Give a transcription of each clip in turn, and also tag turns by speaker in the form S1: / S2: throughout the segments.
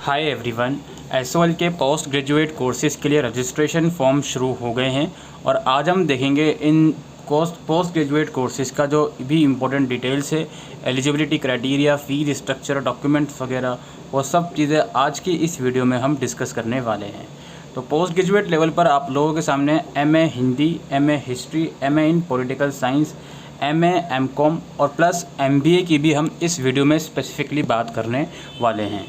S1: Hi everyone. SOL के post graduate courses के लिए रजिस्ट्रेशन फॉर्म शुरू हो गए हैं और आज हम देखेंगे इन पोस्ट ग्रेजुएट कोर्सेज़ का जो भी इम्पोर्टेंट डिटेल्स है, eligibility criteria, fees structure, documents वगैरह, वो सब चीज़ें आज की इस वीडियो में हम डिस्कस करने वाले हैं। तो पोस्ट ग्रेजुएट लेवल पर आप लोगों के सामने MA Hindi, MA history, MA in political science, MA MCom और प्लस एमबीए की भी हम इस वीडियो में स्पेसिफिकली बात करने वाले हैं।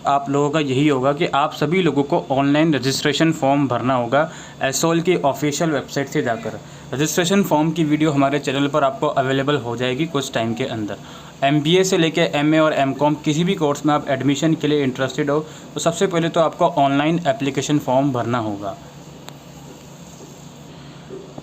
S1: आप लोगों का यही होगा कि आप सभी लोगों को ऑनलाइन रजिस्ट्रेशन फॉर्म भरना होगा एसओएल की ऑफिशियल वेबसाइट से जाकर। रजिस्ट्रेशन फॉर्म की वीडियो हमारे चैनल पर आपको अवेलेबल हो जाएगी कुछ टाइम के अंदर। एमबीए से लेके एमए और एमकॉम किसी भी कोर्स में आप एडमिशन के लिए इंटरेस्टेड हो तो सबसे पहले तो आपको ऑनलाइन एप्लीकेशन फॉर्म भरना होगा।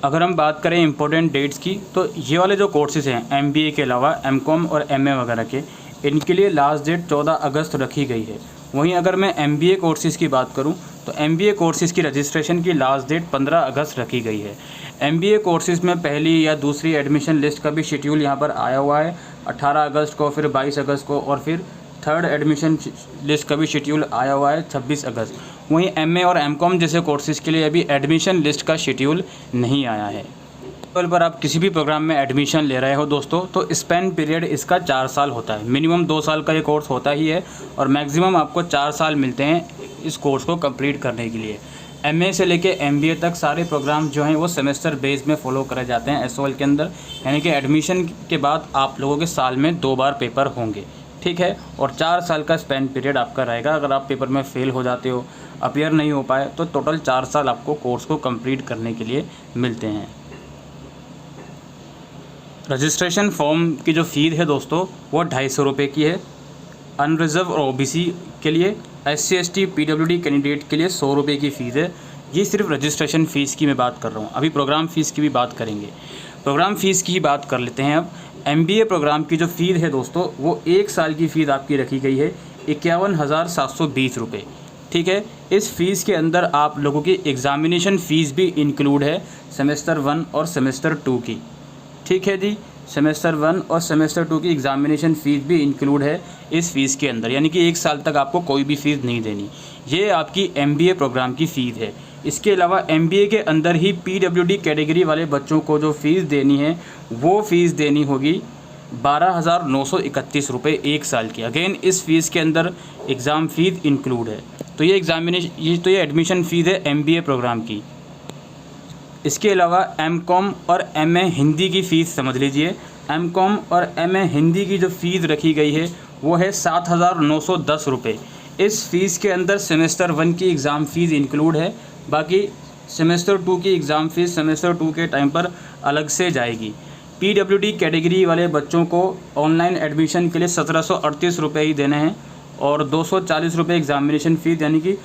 S1: अगर हम बात करें इंपॉर्टेंट डेट्स की तो ये वाले जो कोर्सेज़ हैं एमबीए के अलावा एमकॉम और एमए वगैरह के, इनके लिए लास्ट डेट 14 अगस्त रखी गई है। वहीं अगर मैं एमबीए कोर्सेज़ की बात करूं तो एमबीए कोर्सेज़ की रजिस्ट्रेशन की लास्ट डेट 15 अगस्त रखी गई है। एमबीए कोर्सेज़ में पहली या दूसरी एडमिशन लिस्ट का भी शेड्यूल यहां पर आया हुआ है 18 अगस्त को, फिर 22 अगस्त को और फिर थर्ड एडमिशन लिस्ट का भी शेड्यूल आया हुआ है 26 अगस्त। वहीं एमए और एमकॉम जैसे कोर्सेज़ के लिए अभी एडमिशन लिस्ट का शेड्यूल नहीं आया है। लेवल पर आप किसी भी प्रोग्राम में एडमिशन ले रहे हो दोस्तों तो स्पेन पीरियड इसका 4 साल होता है। मिनिमम 2 साल का ये कोर्स होता ही है और मैक्सिमम आपको 4 साल मिलते हैं इस कोर्स को कंप्लीट करने के लिए। एमए से लेके एमबीए तक सारे प्रोग्राम जो हैं वो सेमेस्टर बेस में फॉलो करे जाते हैं एसओएल के अंदर, यानी कि एडमिशन के बाद आप लोगों के साल में 2 बार पेपर होंगे, ठीक है। और 4 साल का स्पेन पीरियड आपका रहेगा। अगर आप पेपर में फेल हो जाते हो, अपीयर नहीं हो पाए, तो टोटल 4 साल आपको कोर्स को कंप्लीट करने के लिए मिलते हैं। रजिस्ट्रेशन फॉर्म की जो फ़ीस है दोस्तों वो 250 रुपये की है। अनरिजर्व और ओबीसी के लिए, एससी एसटी पीडब्ल्यूडी कैंडिडेट के लिए 100 रुपये की फ़ीस है। ये सिर्फ रजिस्ट्रेशन फ़ीस की मैं बात कर रहा हूँ। अभी प्रोग्राम फ़ीस की भी बात करेंगे। प्रोग्राम फ़ीस की ही बात कर लेते हैं अब। एमबीए प्रोग्राम की जो फ़ीस है दोस्तों वो 1 साल की फ़ीस आपकी रखी गई है 51,720 रुपये, ठीक है। इस फ़ीस के अंदर आप लोगों की एग्ज़ामिनेशन फ़ीस भी इंक्लूड है सेमेस्टर 1 और सेमेस्टर 2 की, ठीक है जी। सेमेस्टर 1 और सेमेस्टर 2 की एग्ज़ामिनेशन फ़ीस भी इंक्लूड है इस फ़ीस के अंदर, यानी कि 1 साल तक आपको कोई भी फ़ीस नहीं देनी। ये आपकी एमबीए प्रोग्राम की फ़ीस है। इसके अलावा एमबीए के अंदर ही पीडब्ल्यूडी कैटेगरी वाले बच्चों को जो फ़ीस देनी है वो फ़ीस देनी होगी 12,931 रुपये 1 साल की। अगेन इस फ़ीस के अंदर एग्ज़ाम फ़ीस इंक्लूड है। तो ये एडमिशन फ़ीस है एमबीए प्रोग्राम की। इसके अलावा एमकॉम और एमए हिंदी की फ़ीस समझ लीजिए। एमकॉम और एमए हिंदी की जो फ़ीस रखी गई है वो है 7,910 रुपये। इस फ़ीस के अंदर सेमेस्टर 1 की एग्ज़ाम फ़ीस इंक्लूड है, बाकी सेमेस्टर 2 की एग्ज़ाम फ़ीस सेमेस्टर 2 के टाइम पर अलग से जाएगी। पीडब्ल्यूडी कैटेगरी वाले बच्चों को ऑनलाइन एडमिशन के लिए 1738 रुपये ही देने हैं और 240 रुपये एग्ज़ामिनेशन फ़ीस, यानी कि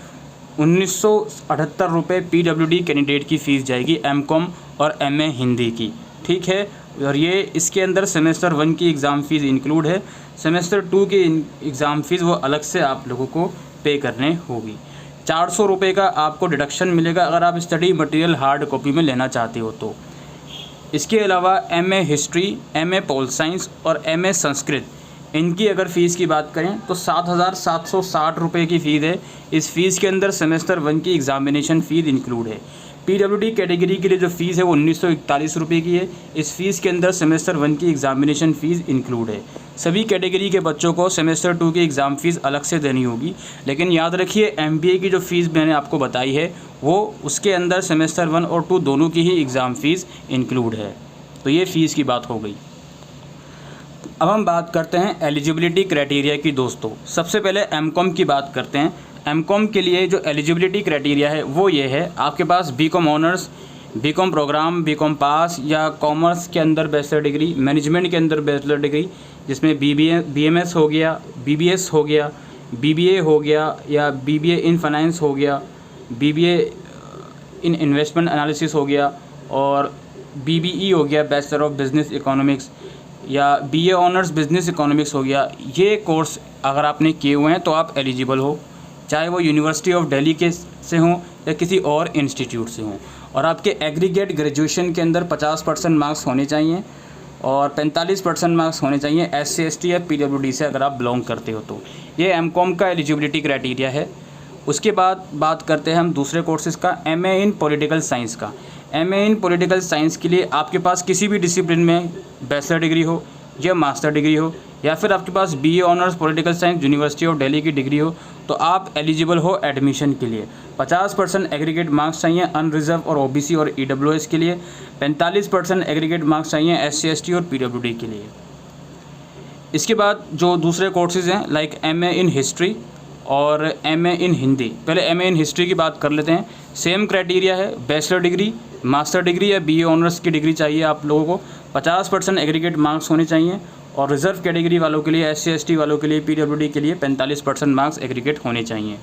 S1: 1978 रुपये पीडब्ल्यूडी कैंडिडेट की फ़ीस जाएगी एमकॉम और एमए हिंदी की, ठीक है। और ये इसके अंदर सेमेस्टर 1 की एग्ज़ाम फ़ीस इंक्लूड है। सेमेस्टर 2 की एग्ज़ाम फ़ीस वो अलग से आप लोगों को पे करने होगी। 400 रुपये का आपको डिडक्शन मिलेगा अगर आप स्टडी मटेरियल हार्ड कॉपी में लेना चाहते हो तो। इसके अलावा MA history, MA pol science और एमए संस्कृत, इनकी अगर फ़ीस की बात करें तो 7,760 रुपये की फ़ीस है। इस फ़ीस के अंदर सेमेस्टर 1 की एग्ज़ामिनेशन फ़ीस इंक्लूड है। पीडब्ल्यूडी कैटेगरी के लिए जो फ़ीस है वो 1941 रुपये की है। इस फ़ीस के अंदर सेमेस्टर 1 की एग्ज़ामिनेशन फ़ीस इंक्लूड है। सभी कैटेगरी के बच्चों को सेमेस्टर 2 की एग्ज़ाम फ़ीस अलग से देनी होगी, लेकिन याद रखिए एमबीए की जो फ़ीस मैंने आपको बताई है वो उसके अंदर सेमेस्टर 1 और 2 दोनों की ही एग्ज़ाम फ़ीस इंक्लूड है। तो ये फ़ीस की बात हो गई। अब हम बात करते हैं एलिजिबिलिटी क्राइटेरिया की दोस्तों। सबसे पहले एमकॉम की बात करते हैं। एमकॉम के लिए जो एलिजिबिलिटी क्राइटेरिया है वो ये है, आपके पास BCom honours, BCom programme, BCom pass या कॉमर्स के अंदर बैचलर डिग्री, मैनेजमेंट के अंदर बैचलर डिग्री जिसमें बीएमएस हो गया, बीबीएस हो गया, बीबीए हो गया या बीबीए इन फाइनेंस हो गया, बीबीए इन इन्वेस्टमेंट एनालिसिस हो गया और बीबीई हो गया, बैचलर ऑफ बिजनेस इकोनॉमिक्स, या बीए ऑनर्स बिजनेस इकोनॉमिक्स हो गया। ये कोर्स अगर आपने किए हुए हैं तो आप एलिजिबल हो, चाहे वो यूनिवर्सिटी ऑफ दिल्ली के से हों या किसी और इंस्टीट्यूट से हों। और आपके एग्रीगेट ग्रेजुएशन के अंदर 50% मार्क्स होने चाहिए और 45% मार्क्स होने चाहिए SC ST या PWD से अगर आप बिलोंग करते हो तो। ये MCOM का एलिजिबिलिटी क्राइटेरिया है। उसके बाद बात करते हैं हम दूसरे कोर्सेज़ का, MA इन पॉलिटिकल साइंस का। MA इन पॉलिटिकल साइंस के लिए आपके पास किसी भी डिसिप्लिन में बैचलर डिग्री हो या मास्टर डिग्री हो, या फिर आपके पास BA honours political science university of Delhi की डिग्री हो, तो आप एलिजिबल हो एडमिशन के लिए। 50% एग्रीगेट मार्क्स चाहिए अनरिजर्व और OBC और EWS के लिए। 45% एग्रीगेट मार्क्स चाहिए SC ST और PWD के लिए। इसके बाद जो दूसरे कोर्सेज़ हैं लाइक MA इन हिस्ट्री और MA इन हिंदी। पहले MA इन हिस्ट्री की बात कर लेते हैं। सेम क्राइटेरिया है, बैचलर डिग्री, मास्टर डिग्री या BA ऑनर्स की डिग्री चाहिए आप लोगों को। 50% एग्रीगेट मार्क्स होने चाहिए और रिजर्व कैटेगरी वालों के लिए, SC ST वालों के लिए, PWD के लिए 45% मार्क्स एग्रीगेट होने चाहिए।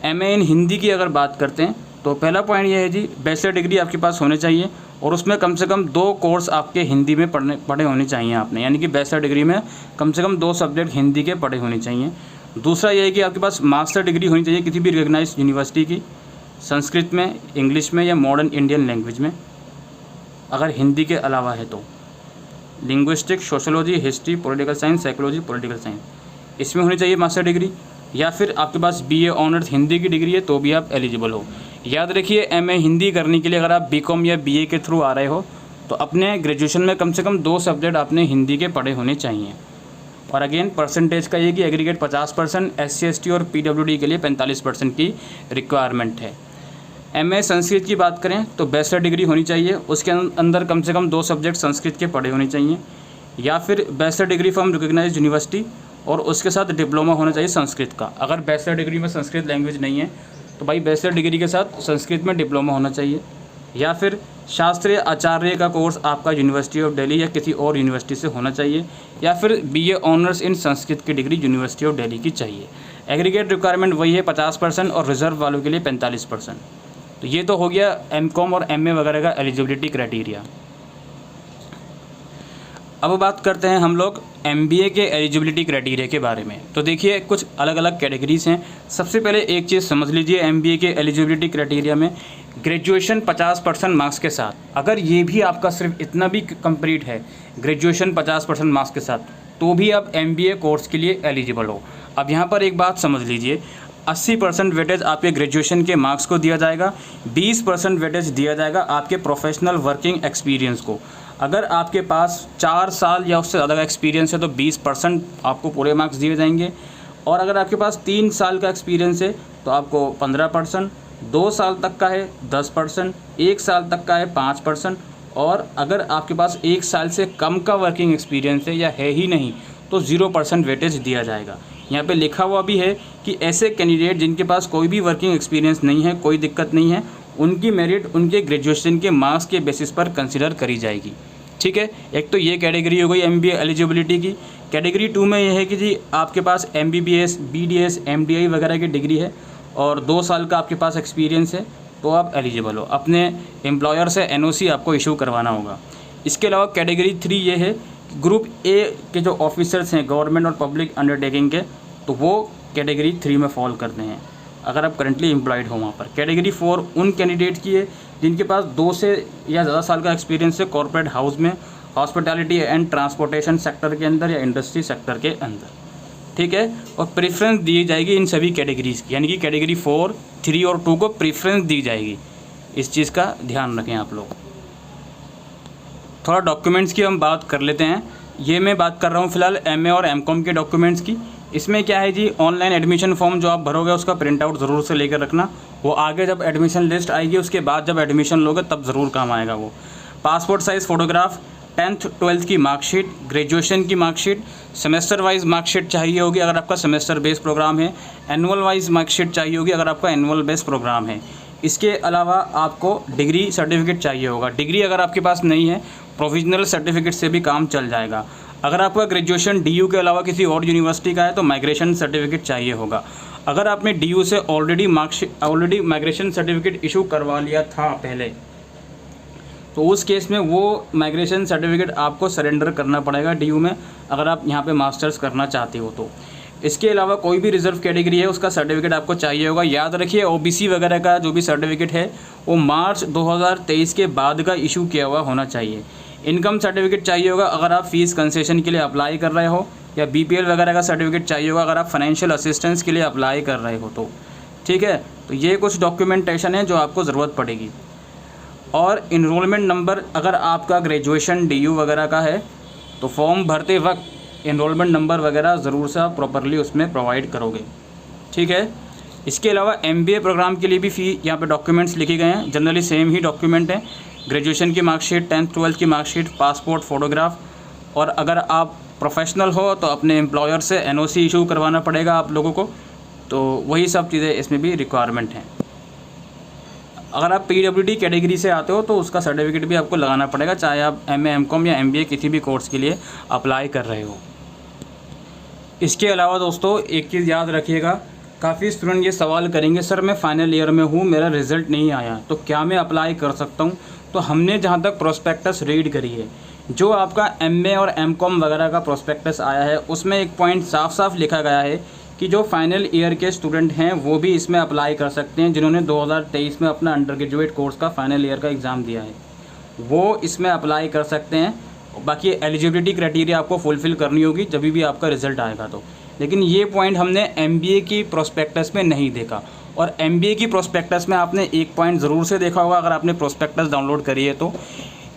S1: MA इन हिंदी की अगर बात करते हैं तो पहला पॉइंट ये है जी, बैचलर डिग्री आपके पास होने चाहिए और उसमें कम से कम 2 कोर्स आपके हिंदी में पढ़े होने चाहिए आपने, यानी कि बैचलर डिग्री में कम से कम 2 सब्जेक्ट हिंदी के पढ़े होने चाहिए। दूसरा ये है कि आपके पास मास्टर डिग्री होनी चाहिए किसी भी रिकॉग्नाइज्ड यूनिवर्सिटी की, संस्कृत में, इंग्लिश में या मॉडर्न इंडियन लैंग्वेज में, अगर हिंदी के अलावा है तो। Linguistic, sociology, history, political science, psychology, political science, इसमें होनी चाहिए मास्टर डिग्री। या फिर आपके पास BA ऑनर्स हिंदी की डिग्री है तो भी आप एलिजिबल हो। याद रखिए, MA हिंदी करने के लिए अगर आप BCom या BA के थ्रू आ रहे हो तो अपने ग्रेजुएशन में कम से कम 2 सब्जेक्ट आपने हिंदी के पढ़े होने चाहिए। और अगेन परसेंटेज का ये कि एग्रीगेट 50%, SC ST और PWD के लिए 45% की रिक्वायरमेंट है। MA संस्कृत की बात करें तो बैचलर डिग्री होनी चाहिए, उसके अंदर कम से कम 2 सब्जेक्ट संस्कृत के पढ़े होने चाहिए, या फिर bachelor degree from recognised university और उसके साथ डिप्लोमा होना चाहिए संस्कृत का। अगर बैचलर डिग्री में संस्कृत लैंग्वेज नहीं है तो भाई बैचलर डिग्री के साथ संस्कृत में डिप्लोमा होना चाहिए, या फिर शास्त्रीय आचार्य का कोर्स आपका यूनिवर्सिटी ऑफ दिल्ली या किसी और यूनिवर्सिटी से होना चाहिए, या फिर BA ऑनर्स इन संस्कृत की डिग्री यूनिवर्सिटी ऑफ दिल्ली की चाहिए। एग्रीगेट रिक्वायरमेंट वही है 50% और रिजर्व वालों के लिए 45%। तो ये तो हो गया MCOM और MA वगैरह का एलिजिबिलिटी क्राइटेरिया। अब बात करते हैं हम लोग MBA के एलिजिबिलिटी क्राइटेरिया के बारे में। तो देखिए कुछ अलग अलग कैटेगरीज हैं। सबसे पहले एक चीज़ समझ लीजिए, MBA के एलिजिबिलिटी क्राइटेरिया में ग्रेजुएशन 50% मार्क्स के साथ, अगर ये भी आपका सिर्फ इतना भी कंप्लीट है ग्रेजुएशन 50% मार्क्स के साथ, तो भी आप MBA कोर्स के लिए एलिजिबल हो। अब यहाँ पर एक बात समझ लीजिए, 80% वेटेज आपके ग्रेजुएशन के मार्क्स को दिया जाएगा, 20% वेटेज दिया जाएगा आपके प्रोफेशनल वर्किंग एक्सपीरियंस को। अगर आपके पास 4 साल या उससे ज़्यादा का एक्सपीरियंस है तो 20% आपको पूरे मार्क्स दिए जाएंगे, और अगर आपके पास 3 साल का एक्सपीरियंस है तो आपको 15%, 2 साल तक का है 10%, 1 साल तक का है 5%, और अगर आपके पास 1 साल से कम का वर्किंग एक्सपीरियंस है या है ही नहीं तो 0% वेटेज दिया जाएगा। यहाँ पे लिखा हुआ भी है कि ऐसे कैंडिडेट जिनके पास कोई भी वर्किंग एक्सपीरियंस नहीं है, कोई दिक्कत नहीं है, उनकी मेरिट उनके ग्रेजुएशन के मार्क्स के बेसिस पर कंसिडर करी जाएगी। ठीक है, एक तो ये कैटेगरी हो गई MBA एलिजिबिलिटी की। कैटेगरी 2 में ये है कि जी आपके पास MBBS, BDS, MDI वगैरह की डिग्री है और 2 साल का आपके पास एक्सपीरियंस है तो आप एलिजिबल हो। अपने एम्प्लॉयर से NOC आपको इशू करवाना होगा। इसके अलावा कैटेगरी 3 ये है, ग्रुप A के जो ऑफिसर्स हैं गवर्नमेंट और पब्लिक अंडरटेकिंग के, तो वो कैटेगरी 3 में फॉल करते हैं अगर आप करंटली एम्प्लॉयड हो वहाँ पर। कैटेगरी 4 उन कैंडिडेट की है जिनके पास 2 से या ज़्यादा साल का एक्सपीरियंस है कॉर्पोरेट हाउस में, हॉस्पिटैलिटी एंड ट्रांसपोर्टेशन सेक्टर के अंदर या इंडस्ट्री सेक्टर के अंदर। ठीक है, और प्रेफरेंस दी जाएगी इन सभी कैटेगरीज़ की, यानी कि कैटेगरी 4, 3 और 2 को प्रेफरेंस दी जाएगी। इस चीज़ का ध्यान रखें आप लोग। थोड़ा डॉक्यूमेंट्स की हम बात कर लेते हैं। ये मैं बात कर रहा हूँ फ़िलहाल MA और MCOM के डॉक्यूमेंट्स की। इसमें क्या है जी, ऑनलाइन एडमिशन फॉर्म जो आप भरोगे उसका प्रिंट आउट ज़रूर से लेकर रखना, वो आगे जब एडमिशन लिस्ट आएगी उसके बाद जब एडमिशन लोगे तब ज़रूर काम आएगा वो। Passport size photograph, 10th 12th की मार्कशीट, ग्रेजुएशन की मार्कशीट, सेमेस्टर वाइज मार्कशीट चाहिए होगी अगर आपका सेमेस्टर बेस्ड प्रोग्राम है, एनुअल वाइज मार्कशीट चाहिए होगी अगर आपका एनुअल बेस्ड प्रोग्राम है। इसके अलावा आपको डिग्री सर्टिफिकेट चाहिए होगा। डिग्री अगर आपके पास नहीं है, प्रोविजनल सर्टिफिकेट से भी काम चल जाएगा। अगर आपका ग्रेजुएशन DU के अलावा किसी और यूनिवर्सिटी का है तो माइग्रेशन सर्टिफिकेट चाहिए होगा। अगर आपने DU से ऑलरेडी माइग्रेशन सर्टिफिकेट इशू करवा लिया था पहले, तो उस केस में वो माइग्रेशन सर्टिफिकेट आपको सरेंडर करना पड़ेगा DU में, अगर आप यहाँ पे मास्टर्स करना चाहते हो तो। इसके अलावा कोई भी रिजर्व कैटेगरी है उसका सर्टिफिकेट आपको चाहिए होगा। याद रखिए OBC वगैरह का जो भी सर्टिफिकेट है वो मार्च 2023 के बाद का इशू किया हुआ होना चाहिए। इनकम सर्टिफिकेट चाहिए होगा अगर आप फीस कंसेशन के लिए अप्लाई कर रहे हो, या BPL वगैरह का सर्टिफिकेट चाहिए होगा अगर आप फाइनेंशियल असिस्टेंस के लिए अप्लाई कर रहे हो तो, ठीक है। तो ये कुछ डॉक्यूमेंटेशन है जो आपको ज़रूरत पड़ेगी। और इनरोलमेंट नंबर अगर आपका ग्रेजुएशन DU वगैरह का है तो फॉर्म भरते वक्त इनरोलमेंट नंबर वगैरह ज़रूर से आप प्रॉपरली उसमें प्रोवाइड करोगे, ठीक है। इसके अलावा MBA प्रोग्राम के लिए भी फ़ी यहाँ पे डॉक्यूमेंट्स लिखे गए हैं, जनरली सेम ही डॉक्यूमेंट हैं। ग्रेजुएशन की मार्कशीट, 10th 12th की मार्कशीट, पासपोर्ट, फ़ोटोग्राफ, और अगर आप प्रोफेशनल हो तो अपने एम्प्लॉयर से NOC इशू करवाना पड़ेगा आप लोगों को। तो वही सब चीज़ें इसमें भी रिक्वायरमेंट हैं। अगर आप PWD कैटेगरी से आते हो तो उसका सर्टिफिकेट भी आपको लगाना पड़ेगा, चाहे आप MA MCOM या MBA किसी भी कोर्स के लिए अप्लाई कर रहे हो। इसके अलावा दोस्तों एक चीज़ याद रखिएगा, काफ़ी स्टूडेंट ये सवाल करेंगे, सर मैं फाइनल ईयर में हूँ, मेरा रिज़ल्ट नहीं आया तो क्या मैं अप्लाई कर सकता हूँ। तो हमने जहाँ तक प्रोस्पेक्टस रीड करी है, जो आपका MA और MCOM वगैरह का प्रोस्पेक्टस आया है उसमें एक पॉइंट साफ साफ लिखा गया है कि जो फाइनल ईयर के स्टूडेंट हैं वो भी इसमें अप्लाई कर सकते हैं, जिन्होंने 2023 में अपना अंडर ग्रेजुएट कोर्स का फाइनल ईयर का एग्ज़ाम दिया है वो इसमें अप्लाई कर सकते हैं। बाकी एलिजिबिलिटी क्राइटेरिया आपको फुलफ़िल करनी होगी जब भी आपका रिज़ल्ट आएगा तो। लेकिन ये पॉइंट हमने MBA की प्रोस्पेक्टस में नहीं देखा। और MBA की प्रोस्पेक्टस में आपने एक पॉइंट ज़रूर से देखा होगा अगर आपने प्रोस्पेक्टस डाउनलोड करी है तो,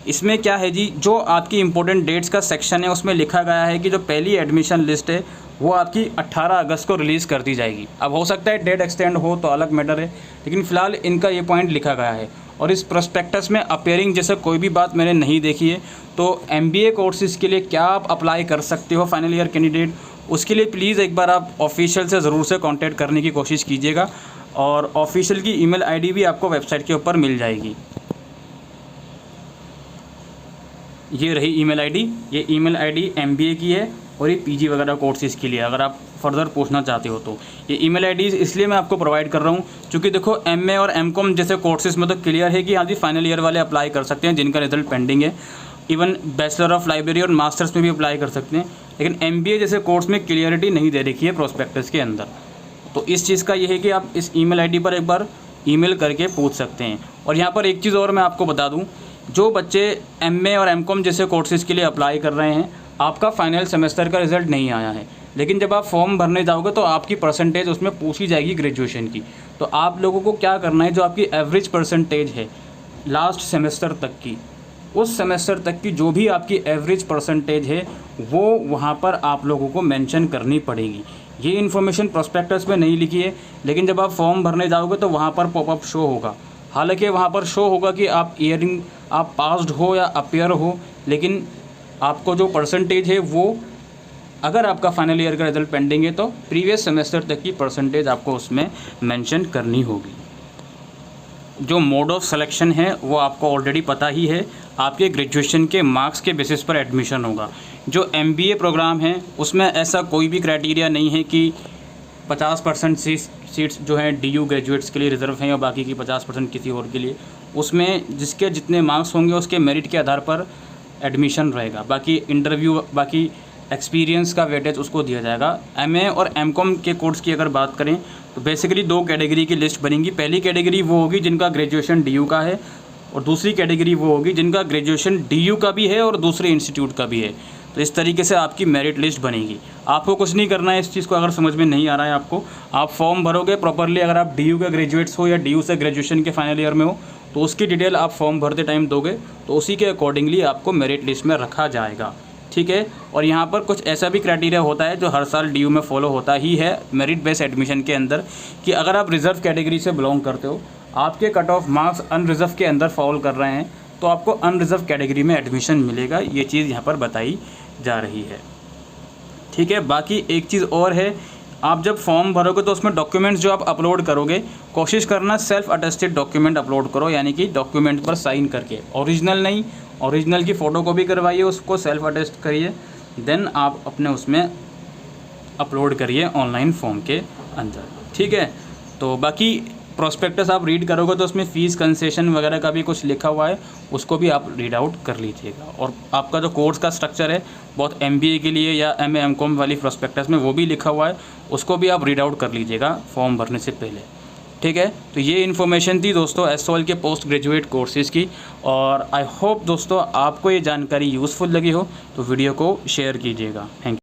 S1: इसमें क्या है जी, जो आपकी इंपॉर्टेंट डेट्स का सेक्शन है उसमें लिखा गया है कि जो पहली एडमिशन लिस्ट है वो आपकी 18 अगस्त को रिलीज़ कर दी जाएगी। अब हो सकता है डेट एक्सटेंड हो तो अलग मैटर है, लेकिन फ़िलहाल इनका ये पॉइंट लिखा गया है। और इस प्रोस्पेक्टस में अपेयरिंग जैसे कोई भी बात मैंने नहीं देखी है। तो MBA कोर्सेज़ के लिए क्या आप अप्लाई कर सकते हो फाइनल ईयर कैंडिडेट, उसके लिए प्लीज़ एक बार आप ऑफिशियल से ज़रूर से कांटेक्ट करने की कोशिश कीजिएगा। और ऑफिशियल की ईमेल ID भी आपको वेबसाइट के ऊपर मिल जाएगी। ये रही ईमेल ID, ये ईमेल ID MBA की है और ये PG वगैरह कोर्सेज़ के लिए अगर आप फर्दर पूछना चाहते हो तो। ये ईमेल ID इसलिए मैं आपको प्रोवाइड कर रहा हूँ क्योंकि देखो MA और MCOM जैसे कोर्सेज़ में तो क्लियर है कि हाँ जी फाइनल ईयर वाले अप्लाई कर सकते हैं जिनका रिजल्ट पेंडिंग है। इवन बैचलर ऑफ लाइब्रेरी और मास्टर्स में भी अप्लाई कर सकते हैं, लेकिन MBA जैसे कोर्स में क्लियरिटी नहीं दे रखी है प्रोस्पेक्टस के अंदर। तो इस चीज़ का ये है कि आप इस ईमेल ID पर एक बार ईमेल करके पूछ सकते हैं। और यहाँ पर एक चीज़ और मैं आपको बता दूँ, जो बच्चे MA और MCOM जैसे कोर्सेज़ के लिए अप्लाई कर रहे हैं, आपका फाइनल सेमेस्टर का रिज़ल्ट नहीं आया है, लेकिन जब आप फॉर्म भरने जाओगे तो आपकी परसेंटेज उसमें पूछी जाएगी ग्रेजुएशन की। तो आप लोगों को क्या करना है, जो आपकी एवरेज परसेंटेज है लास्ट सेमेस्टर तक की, उस सेमेस्टर तक की जो भी आपकी एवरेज परसेंटेज है वो वहाँ पर आप लोगों को मेंशन करनी पड़ेगी। ये इन्फॉर्मेशन प्रोस्पेक्टस में नहीं लिखी है, लेकिन जब आप फॉर्म भरने जाओगे तो वहाँ पर पॉपअप शो होगा। हालांकि वहाँ पर शो होगा कि आप पास्ड हो या अपियर हो, लेकिन आपको जो परसेंटेज है वो, अगर आपका फाइनल ईयर का रिजल्ट पेंडिंग है तो प्रीवियस सेमेस्टर तक की परसेंटेज आपको उसमें मेंशन करनी होगी। जो मोड ऑफ सिलेक्शन है वो आपको ऑलरेडी पता ही है, आपके ग्रेजुएशन के मार्क्स के बेसिस पर एडमिशन होगा। जो MBA प्रोग्राम है उसमें ऐसा कोई भी क्राइटेरिया नहीं है कि 50% सीट्स जो हैं DU ग्रेजुएट्स के लिए रिज़र्व हैं और बाकी की 50% किसी और के लिए। उसमें जिसके जितने मार्क्स होंगे उसके मेरिट के आधार पर एडमिशन रहेगा। बाकी इंटरव्यू, बाकी एक्सपीरियंस का वेटेज उसको दिया जाएगा। MA और MCOM के कोर्स की अगर बात करें तो बेसिकली 2 कैटेगरी की लिस्ट बनेगी। पहली कैटेगरी वो होगी जिनका ग्रेजुएशन DU का है, और दूसरी कैटेगरी वो होगी जिनका ग्रेजुएशन DU का भी है और दूसरे इंस्टीट्यूट का भी है। तो इस तरीके से आपकी मेरिट लिस्ट बनेगी। आपको कुछ नहीं करना है इस चीज़ को, अगर समझ में नहीं आ रहा है आपको, आप फॉर्म भरोगे प्रॉपरली। अगर आप DU के ग्रेजुएट्स हो या DU से ग्रेजुएशन के फाइनल ईयर में हो तो उसकी डिटेल आप फॉर्म भरते टाइम दोगे तो उसी के अकॉर्डिंगली आपको मेरिट लिस्ट में रखा जाएगा, ठीक है। और यहाँ पर कुछ ऐसा भी क्राइटेरिया होता है जो हर साल DU में फॉलो होता ही है मेरिट बेस्ड एडमिशन के अंदर, कि अगर आप रिज़र्व कैटेगरी से बिलोंग करते हो, आपके कट ऑफ मार्क्स अनरिज़र्व के अंदर फॉल कर रहे हैं, तो आपको अनरिज़र्व कैटेगरी में एडमिशन मिलेगा। ये चीज़ यहाँ पर बताई जा रही है, ठीक है। बाकी एक चीज़ और है, आप जब फॉर्म भरोगे तो उसमें डॉक्यूमेंट्स जो आप अपलोड करोगे, कोशिश करना सेल्फ अटेस्टेड डॉक्यूमेंट अपलोड करो, यानी कि डॉक्यूमेंट पर साइन करके, ओरिजिनल नहीं, ओरिजिनल की फ़ोटो कॉपी करवाइए, उसको सेल्फ अटेस्ट करिए, देन आप अपने उसमें अपलोड करिए ऑनलाइन फॉर्म के अंदर, ठीक है। तो बाकी प्रोस्पेक्टस आप रीड करोगे तो उसमें फ़ीस कंसेशन वगैरह का भी कुछ लिखा हुआ है, उसको भी आप रीड आउट कर लीजिएगा। और आपका जो कोर्स का स्ट्रक्चर है बहुत MBA के लिए या MA MCOM वाली प्रोस्पेक्टस में वो भी लिखा हुआ है, उसको भी आप रीड आउट कर लीजिएगा फॉर्म भरने से पहले, ठीक है। तो ये इन्फॉर्मेशन थी दोस्तों एसओएल के पोस्ट ग्रेजुएट कोर्सेज़ की, और आई होप दोस्तों आपको ये जानकारी यूज़फुल लगी हो, तो वीडियो को शेयर कीजिएगा। Thank you.